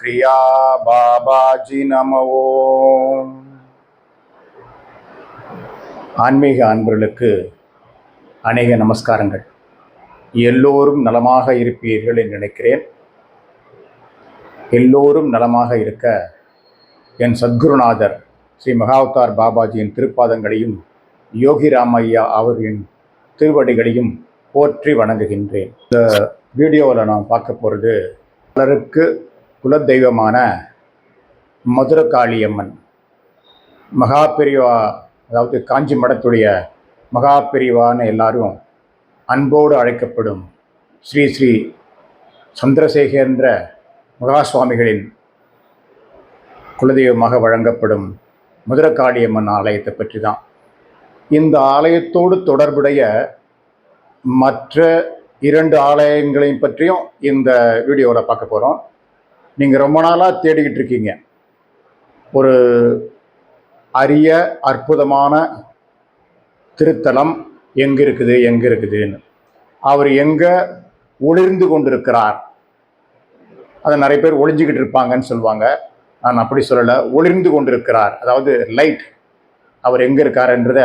கிரியா பாபாஜி நம ஓம். ஆன்மீக அன்பர்களுக்கு அநேக நமஸ்காரங்கள். எல்லோரும் நலமாக இருப்பீர்கள் என்று நினைக்கிறேன். எல்லோரும் நலமாக இருக்க என் சத்குருநாதர் ஸ்ரீ மகாவதார் பாபாஜியின் திருப்பாதங்களையும் யோகி ராமையா அவர்களின் திருவடிகளையும் போற்றி வணங்குகின்றேன். இந்த வீடியோவில் நான் பார்க்க போகிறது பலருக்கு குலதெய்வமான மதுரகாளியம்மன் மகாபெரிவா, அதாவது காஞ்சி மடத்துடைய மகாபெரிவான்னு எல்லாரும் அன்போடு அழைக்கப்படும் ஸ்ரீ ஸ்ரீ சந்திரசேகரேந்திர மகா சுவாமிகளின் குலதெய்வமாக வழங்கப்படும் மதுரகாளியம்மன் ஆலயத்தை பற்றி தான். இந்த ஆலயத்தோடு தொடர்புடைய மற்ற 2 ஆலயங்களையும் பற்றியும் இந்த வீடியோவில் பார்க்க போகிறோம். நீங்கள் ரொம்ப நாளாக தேடிக்கிட்டு இருக்கீங்க ஒரு அரிய அற்புதமான திருத்தலம் எங்கே இருக்குதுன்னு. அவர் எங்கே ஒளிர்ந்து கொண்டிருக்கிறார், அதை நிறைய பேர் ஒளிஞ்சிக்கிட்டு இருப்பாங்கன்னு சொல்லுவாங்க. நான் அப்படி சொல்லலை, ஒளிர்ந்து கொண்டிருக்கிறார், அதாவது லைட். அவர் எங்கே இருக்காருன்றத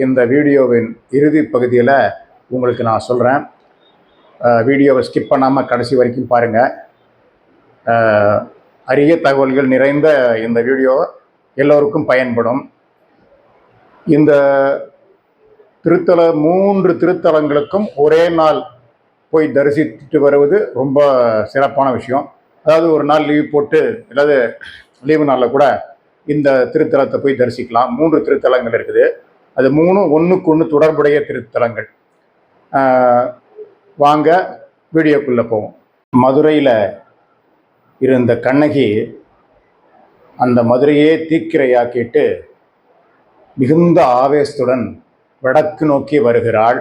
இந்த வீடியோவின் இறுதி பகுதியில் உங்களுக்கு நான் சொல்கிறேன். வீடியோவை ஸ்கிப் பண்ணாமல் கடைசி வரைக்கும் பாருங்கள். அரிய தகவல்கள் நிறைந்த இந்த வீடியோ எல்லோருக்கும் பயன்படும். இந்த 3 திருத்தலங்களுக்கும் ஒரே நாள் போய் தரிசித்துட்டு வருவது ரொம்ப சிறப்பான விஷயம். அதாவது ஒரு நாள் லீவ் போட்டு, அதாவது லீவு நாளில் கூட இந்த திருத்தலத்தை போய் தரிசிக்கலாம். 3 திருத்தலங்கள் இருக்குது. அது 3 ஒன்றுக்கு ஒன்று தொடர்புடைய திருத்தலங்கள். வாங்க வீடியோக்குள்ளே போவோம். மதுரையில் இருந்த கண்ணகி அந்த மதுரையே தீக்கிரையாக்கிட்டு மிகுந்த ஆவேசத்துடன் வடக்கு நோக்கி வருகிறாள்.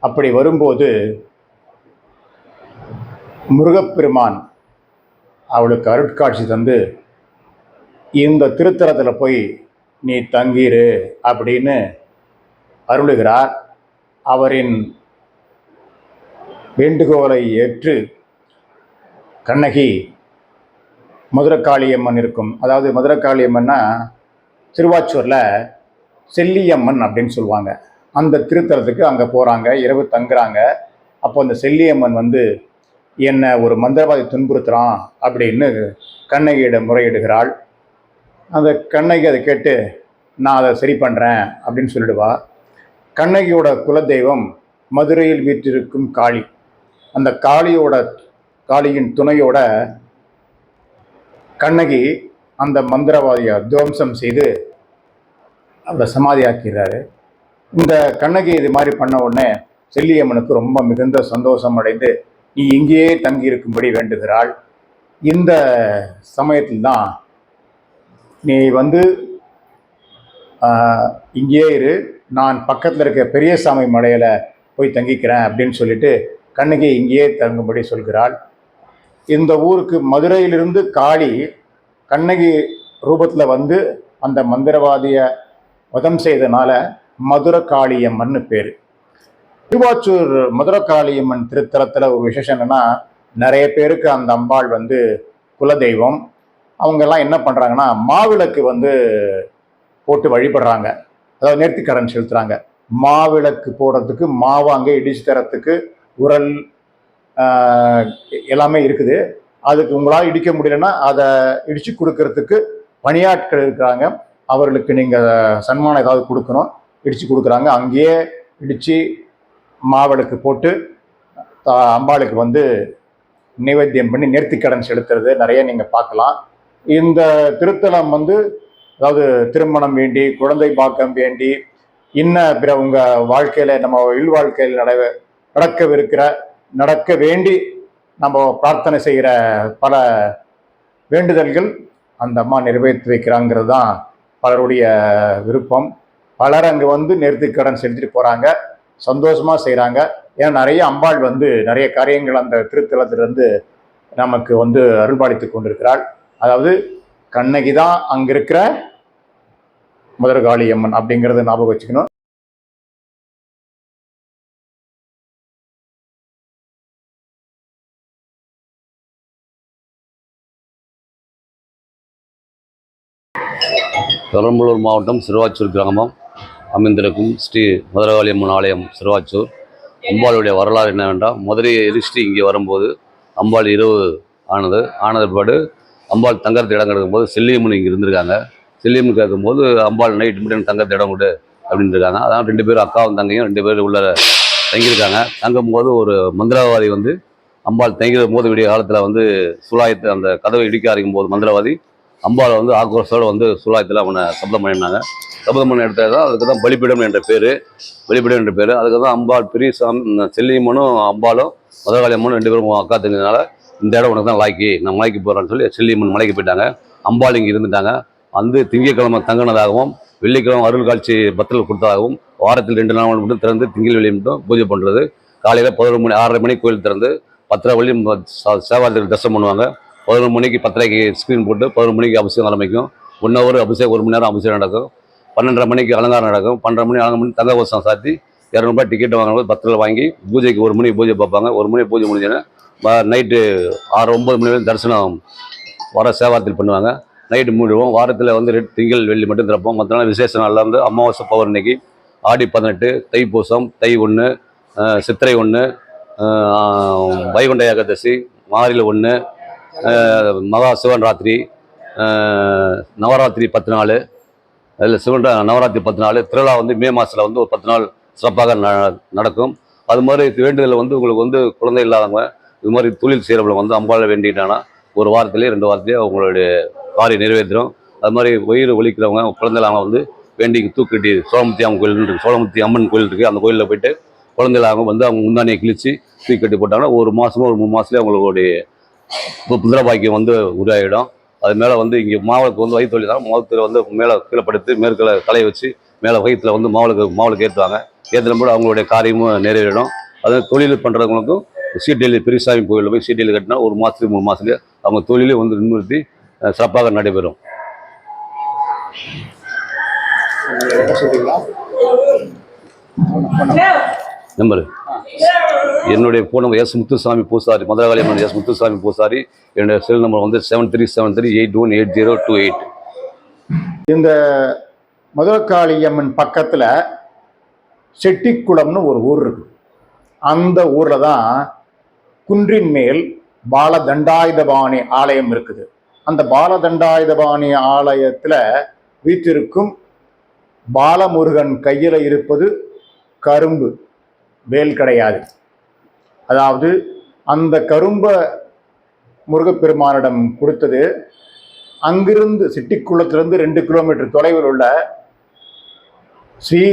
அப்படி வரும்போது முருகப்பெருமான் அவளுக்கு அருட்காட்சி தந்து, இந்த திருத்தலத்தில் போய் நீ தங்கிரு அப்படின்னு அருளுகிறார். அவரின் வேண்டுகோளை ஏற்று கண்ணகி மதுரகாளியம்மன் இருக்கும், அதாவது மதுரகாளியம்மன்னா திருவாச்சூரில் செல்லியம்மன் அப்படின்னு சொல்லுவாங்க, அந்த திருத்தலத்துக்கு அங்கே போகிறாங்க, இரவு தங்குறாங்க. அப்போ அந்த செல்லியம்மன் வந்து என்னை ஒரு மந்திரவாதி துன்புறுத்துறான் அப்படின்னு கண்ணகியிடம் முறையிடுகிறாள். அந்த கண்ணகி அதை கேட்டு நான் அதை சரி பண்ணுறேன் அப்படின்னு சொல்லிடுவா. கண்ணகியோட குலதெய்வம் மதுரையில் வீற்றிருக்கும் காளி. அந்த காளியின் துணையோட கண்ணகி அந்த மந்திரவாதியை துவம்சம் செய்து அவளை சமாதியாக்கிறாரு. இந்த கண்ணகி இது மாதிரி பண்ண உடனே செல்லியம்மனுக்கு ரொம்ப மிகுந்த சந்தோஷம் அடைந்து நீ இங்கேயே தங்கி இருக்கும்படி வேண்டுகிறாள். இந்த சமயத்தில் தான் நீ வந்து இங்கேயே இரு, நான் பக்கத்தில் இருக்க பெரியசாமி மலையில் போய் தங்கிக்கிறேன் அப்படின்னு சொல்லிட்டு கண்ணகி இங்கேயே தங்கும்படி சொல்கிறாள். இந்த ஊருக்கு மதுரையிலிருந்து காளி கண்ணகி ரூபத்தில் வந்து அந்த மந்திரவாதியை வதம் செய்தனால மதுரகாளியம்மன் பேர். திருவாச்சூர் மதுரகாளியம்மன் திருத்தலத்தில் ஒரு விசேஷம் என்னன்னா, நிறைய பேருக்கு அந்த அம்பாள் வந்து குலதெய்வம். அவங்கெல்லாம் என்ன பண்ணுறாங்கன்னா, மாவிளக்கு வந்து போட்டு வழிபடுறாங்க, அதாவது நேர்த்திக்கடன் செலுத்துகிறாங்க. மாவிளக்கு போடுறதுக்கு மாவாங்க இடிச்சு தரத்துக்கு உரல் எல்லாமே இருக்குது. அதுக்கு உங்களால் இடிக்க முடியலன்னா அதை இடித்து கொடுக்கறதுக்கு பணியாட்கள் இருக்கிறாங்க. அவர்களுக்கு நீங்கள் சன்மானம் ஏதாவது கொடுக்கணும், இடித்து கொடுக்குறாங்க. அங்கேயே இடித்து மாவிளக்கு போட்டு அம்பாளுக்கு வந்து நைவேத்தியம் பண்ணி நேர்த்திக்கடன் செலுத்துறது நிறைய நீங்கள் பார்க்கலாம். இந்த திருத்தலம் வந்து, அதாவது திருமணம் வேண்டி, குழந்தை பாக்கம் வேண்டி, பிற உங்கள் வாழ்க்கையில், நம்ம இல்வாழ்க்கையில் நடக்க வேண்டி நம்ம பிரார்த்தனை செய்கிற பல வேண்டுதல்கள் அந்த அம்மா நிறைவேற்றி வைக்கிறாங்கிறது தான் பலருடைய விருப்பம். பலர் அங்கே வந்து நேர்த்திக்கடன் செலுத்திட்டு போகிறாங்க, சந்தோஷமாக செய்கிறாங்க. ஏன்னா நிறைய அம்பாள் வந்து நிறைய காரியங்கள் அந்த திருத்தலத்திலிருந்து நமக்கு வந்து அருள்பாலித்து கொண்டிருக்கிறாள். அதாவது கண்ணகி தான் அங்கே இருக்கிற மதுரகாளியம்மன் அப்படிங்கிறத ஞாபகம் வச்சுக்கணும். பெரம்பலூர் மாவட்டம் சிறுவாச்சூர் கிராமம் அமைந்திருக்கும் ஸ்ரீ மதுரகாளியம்மன் ஆலயம் சிறுவாச்சூர். அம்பாளுடைய வரலாறு என்னவென்றால், மதுரையை எரிச்சிட்டு இங்கே வரும்போது அம்பாள் இரவு ஆனது பிற்பாடு அம்பாள் தங்கறதுக்கு இடம் கிடக்கும்போது செல்லியம்மன் இங்கே இருந்திருக்காங்க. செல்லியம்மன் கேட்கும்போது அம்பாள் நைட் மட்டும் தங்கறதுக்கு இடம் கொடு அப்படின்னு இருக்காங்க. அதான் 2 பேரும் அக்காவும் தங்கையும் 2 பேர் உள்ள தங்கியிருக்காங்க. தங்கும்போது ஒரு மந்திரவாதி வந்து அம்பாள் தங்கிற போது விடிய காலத்தில் வந்து சுலாயத்தை அந்த கதவை இடிக்க ஆரம்பிக்கும் போது மந்திரவாதி அம்பாவை வந்து ஆக்ரோஷோடு வந்து சுலாயத்தில் அவனை சப்தம் பண்ணியிருந்தாங்க. சபதம் பண்ண எடுத்தது தான் அதுக்கு தான் பலிபீடம் என்ற பேர். அதுக்கு தான் அம்பாள் பெரிய செல்லியம்மனும் அம்பாலும் மதுரகாளியம்மனும் 2 பேரும் அக்கா தங்கினால இந்த இடம் உனக்கு தான் லாய்க்கு, நான் மலைக்கு போகிறேன்னு சொல்லி செல்லியம்மன் மலைக்கு போயிட்டாங்க. அம்பாள் இங்கே இருந்துட்டாங்க. வந்து திங்கக்கிழமை தங்கினதாகவும் வெள்ளிக்கிழமை அருள் காட்சி பத்திரல் கொடுத்ததாகவும் வாரத்தில் 2 நாள் மட்டும் திறந்து திங்கள் வெள்ளி மட்டும் பூஜை பண்ணுறது. காலையில் 11 மணி 6:30 மணிக்கு கோயில் திறந்து 10:30 வழி சேவாரத்துக்கு தரிசனம் பண்ணுவாங்க. 11 மணிக்கு 10:30க்கு ஸ்க்ரீன் போட்டு 11 மணிக்கு அபிஷேகம் ஆரம்பிக்கும். 1 ஹவர் அபிஷேகம், 1 மணி நேரம் அபிஷேகம் நடக்கும். 12:30 மணிக்கு அலங்காரம் நடக்கும். 12:30 மணி அலங்காரம் பண்ணி தங்க கோஷம் சாத்தி 200 ரூபாய் டிக்கெட் வாங்கும்போது பத்திரில் வாங்கி பூஜைக்கு 1 மணிக்கு பூஜை பார்ப்பாங்க. 1 மணிக்கு பூஜை முடிஞ்சோன்னா நைட்டு 6-9 மணி வரைக்கும் தரிசனம் வர சேவாரத்தில் பண்ணுவாங்க. நைட்டு மூடிடுவோம். வாரத்தில் வந்து திங்கள் வெள்ளி மட்டும் திறப்போம். மற்ற நாள் விசேஷ நாளில் வந்து அமாவாசை பௌர்ணமிக்கு, ஆடி 18, தைப்பூசம், தை 1, சித்திரை 1, வைகுண்ட ஏகாதசி, மாரியில் 1, மகா சிவன் ராத்திரி, நவராத்திரி 10 நாள், அதில் சிவன் நவராத்திரி 10 நாள், திருவிழா வந்து மே மாதத்தில் வந்து ஒரு 10 நாள் சிறப்பாக நடக்கும். அது மாதிரி வேண்டுதல் வந்து உங்களுக்கு வந்து குழந்தை இல்லாதவங்க, இது மாதிரி தொழில் செய்கிறவங்க வந்து அம்பாளை வேண்டிட்டாங்கன்னா ஒரு வாரத்திலே 2 வாரத்திலே அவங்களுடைய காரியம் நிறைவேற்றும். அது மாதிரி வயிறு ஒழிக்கிறவங்க குழந்தைலாங்க வந்து வேண்டி தூக்கிட்டு சோழமுத்தி அம்மன் கோயில் இருக்குது, சோழமுத்தி அம்மன் கோயில் இருக்குது. அந்த கோயிலில் போயிட்டு குழந்தைலாங்க வந்து அவங்க முந்தானியை கிழிச்சு தூக்கி கட்டி போட்டாங்கன்னா ஒரு மாதமோ ஒரு 3 மாதத்துலேயே அவங்களுடைய புத்திர பாக்கியம் வந்து உருவாகிடும். அது மேலே வந்து இங்கே மாவளுக்கு வந்து வயிற்று வலி தான், மாவளத்தில் வந்து மேலே கீழே படுத்து மேற்கில் தலையை வச்சு மேலே வயிற்றில் வந்து மாவளுக்கு ஏற்றுவாங்க. ஏற்றும்போது அவங்களுடைய காரியமும் நிறைவேறிடும். அது தொழில் பண்ணுறவங்களுக்கும் சீட்டெழுதி பெரியசாமி கோயிலில் போய் சீட்டெழுதி கட்டினா ஒரு மாதத்துக்கு 3 மாதத்துலேயே அவங்க தொழிலே வந்து நிறுத்தி சிறப்பாக நடைபெறும். நம்பரு என்னுடைய ஃபோன் நம்பர் எஸ் முத்துசாமி பூசாரி, மதுரகாளியம்மன் எஸ் முத்துசாமி பூசாரி. என்னுடைய செல் நம்பர் வந்து 7373818028. இந்த மதுரகாளியம்மன் பக்கத்தில் செட்டிக்குளம்னு ஒரு ஊர் இருக்கு. அந்த ஊரில் தான் குன்றின் மேல் பாலதண்டாயுதபாணி ஆலயம் இருக்குது. அந்த பாலதண்டாயுதபாணி ஆலயத்தில் வீற்றிருக்கும் பாலமுருகன் கையில் இருப்பது கரும்பு, வேல் கிடையாது. அதாவது அந்த கரும்பை முருகப்பெருமானிடம் கொடுத்தது அங்கிருந்து செட்டிக்குளத்திலிருந்து 2 கிலோமீட்டர் தொலைவில் உள்ள ஸ்ரீ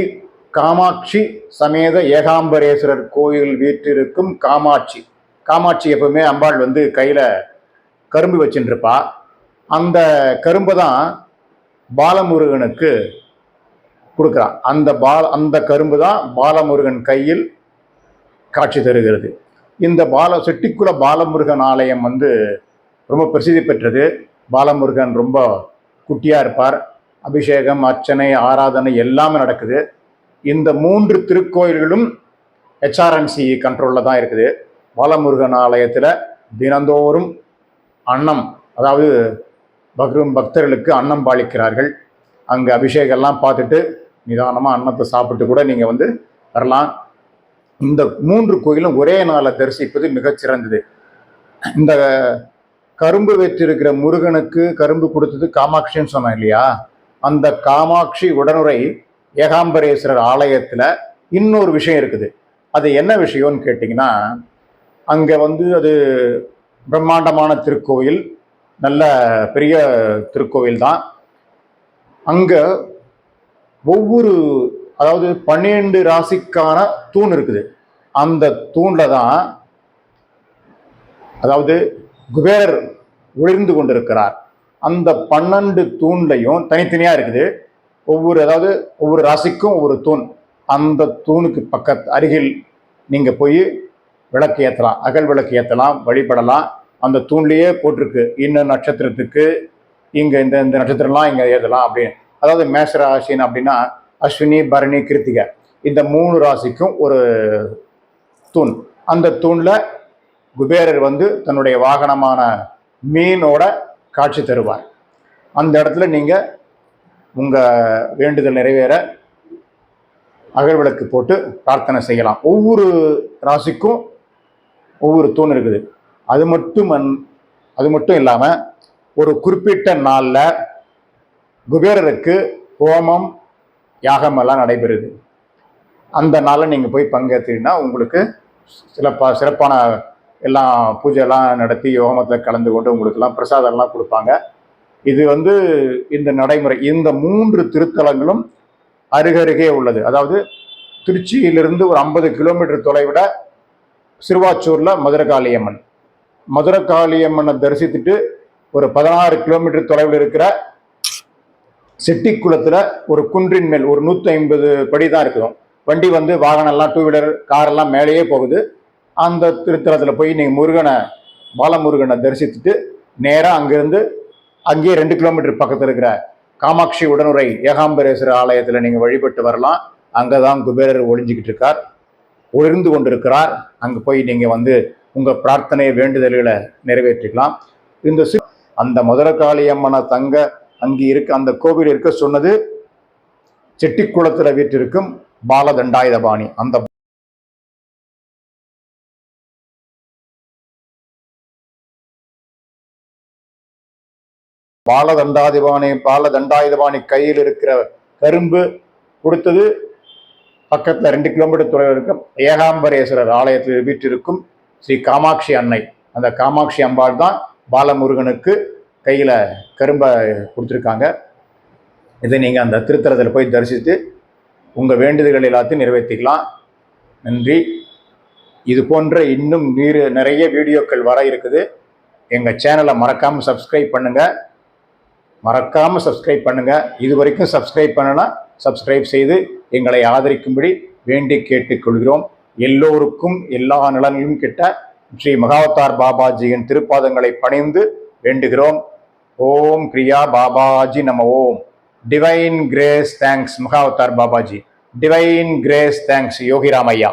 காமாட்சி சமேத ஏகாம்பரேஸ்வரர் கோயில் வீற்றிருக்கும் காமாட்சி. எப்பவுமே அம்பாள் வந்து கையில் கரும்பு வச்சுருப்பா. அந்த கரும்பை தான் பாலமுருகனுக்கு கொடுக்குறான். அந்த கரும்பு தான் பாலமுருகன் கையில் காட்சி தருகிறது. இந்த செட்டிக்குள பாலமுருகன் ஆலயம் வந்து ரொம்ப பிரசித்தி பெற்றது. பாலமுருகன் ரொம்ப குட்டியாக இருப்பார். அபிஷேகம், அர்ச்சனை, ஆராதனை எல்லாமே நடக்குது. இந்த 3 திருக்கோயில்களும் ஹெச்ஆர்என்சி கண்ட்ரோலில் தான் இருக்குது. பாலமுருகன் ஆலயத்தில் தினந்தோறும் அன்னம், அதாவது பக்தர்களுக்கு அன்னம் பாலிக்கிறார்கள். அங்கே அபிஷேகம்லாம் பார்த்துட்டு நிதானமாக அன்னத்தை சாப்பிட்டு கூட நீங்கள் வந்து வரலாம். இந்த 3 கோயிலும் ஒரே நாளில் தரிசிப்பது மிகச்சிறந்தது. இந்த கரும்பு வெற்றிருக்கிற முருகனுக்கு கரும்பு கொடுத்தது காமாட்சின்னு சொன்னேன் இல்லையா? அந்த காமாட்சி உடனுரை ஏகாம்பரேஸ்வரர் ஆலயத்தில் இன்னொரு விஷயம் இருக்குது. அது என்ன விஷயம்னு கேட்டிங்கன்னா, அங்கே வந்து அது பிரம்மாண்டமான திருக்கோயில், நல்ல பெரிய திருக்கோவில் தான். அங்கே அதாவது 12 ராசிக்கான தூண் இருக்குது. அந்த தூணில் தான் அதாவது குபேரர் ஒளிர்ந்து கொண்டிருக்கிறார். அந்த 12 தூண்லையும் தனித்தனியாக இருக்குது. ஒவ்வொரு ராசிக்கும் ஒவ்வொரு தூண். அந்த தூணுக்கு அருகில் நீங்கள் போய் விளக்கு ஏற்றலாம், அகல் விளக்கு ஏற்றலாம், வழிபடலாம். அந்த தூண்லேயே போட்டிருக்கு இன்ன நட்சத்திரத்துக்கு இங்கே இந்த நட்சத்திரம்லாம் இங்கே ஏற்றலாம் அப்படின்னு. அதாவது மேஷ ராசின்னு அப்படின்னா அஸ்வினி, பரணி, கிருத்திகை இந்த 3 ராசிக்கும் ஒரு தூண். அந்த தூணில் குபேரர் வந்து தன்னுடைய வாகனமான மீனோட காட்சி தருவார். அந்த இடத்துல நீங்கள் உங்கள் வேண்டுதல் நிறைவேற அகல் விளக்கு போட்டு பிரார்த்தனை செய்யலாம். ஒவ்வொரு ராசிக்கும் ஒவ்வொரு தூண் இருக்குது. அது மட்டும் இல்லாமல் ஒரு குறிப்பிட்ட நாளில் குபேரருக்கு ஹோமம் யாகமெல்லாம் நடைபெறுது. அந்த நாளில் நீங்கள் போய் பங்கேற்றீங்கன்னா உங்களுக்கு சிறப்பான எல்லாம் பூஜையெல்லாம் நடத்தி ஹோமத்தில் கலந்து கொண்டு உங்களுக்கெல்லாம் பிரசாதம்லாம் கொடுப்பாங்க. இது இந்த நடைமுறை இந்த 3 திருத்தலங்களும் அருகருகே உள்ளது. அதாவது திருச்சியிலிருந்து ஒரு 50 கிலோமீட்டர் தொலைவிட சிறுவாச்சூர்ல மதுரகாளியம்மனை தரிசித்துட்டு ஒரு 16 கிலோமீட்டர் தொலைவில் இருக்கிற செட்டிக்குளத்துல ஒரு குன்றின் மேல் ஒரு 150 படி தான் இருக்கும். வண்டி வாகனம் எல்லாம் 2 வீலர் கார் எல்லாம் மேலேயே போகுது. அந்த திருத்தலத்துல போய் நீங்க பாலமுருகனை தரிசித்துட்டு நேரா அங்கிருந்து அங்கேயே 2 கிலோமீட்டர் பக்கத்தில் இருக்கிற காமாட்சி உடனுரை ஏகாம்பரேஸ்வரர் ஆலயத்தில் நீங்கள் வழிபட்டு வரலாம். அங்கே தான் குபேரர் ஒளிர்ந்து கொண்டிருக்கிறார். அங்கே போய் நீங்கள் உங்கள் பிரார்த்தனை வேண்டுதல்களை நிறைவேற்றிக்கலாம். அந்த மதுரகாளியம்மனை அந்த கோவில் இருக்க சொன்னது செட்டிக்குளத்தில் வீட்டிற்கும் பாலதண்டாயுதபாணி. அந்த பாலதண்டாயுதபாணி கையில் இருக்கிற கரும்பு கொடுத்தது பக்கத்தில் 2 கிலோமீட்டர் தொலைவில் இருக்கும் ஏகாம்பரேஸ்வரர் ஆலயத்தில் வீட்டிற்கும் ஸ்ரீ காமாட்சி அன்னை. அந்த காமாட்சி அம்பாள் தான் பாலமுருகனுக்கு கையில் கரும்பை கொடுத்துருக்காங்க. இதை நீங்கள் அந்த திருத்தலத்தில் போய் தரிசித்து உங்கள் வேண்டுதல்கள் எல்லாத்தையும் நிறைவேற்றிக்கலாம். நன்றி. இது போன்ற இன்னும் நிறைய வீடியோக்கள் வர இருக்குது. எங்கள் சேனலை மறக்காமல் சப்ஸ்கிரைப் பண்ணுங்கள். இது வரைக்கும் சப்ஸ்கிரைப் பண்ணனா சப்ஸ்கிரைப் செய்து எங்களை ஆதரிக்கும்படி வேண்டி கேட்டுக்கொள்கிறோம். எல்லோருக்கும் எல்லா நலன்களும் கிட்ட ஸ்ரீ மகாவதார் பாபாஜியின் திருப்பாதங்களை பணிந்து வேண்டுகிறோம். ஓம் கிரியா பாபாஜி நம Om. Divine grace thanks Mahavatar Babaji. Divine grace thanks யோகிராமையா.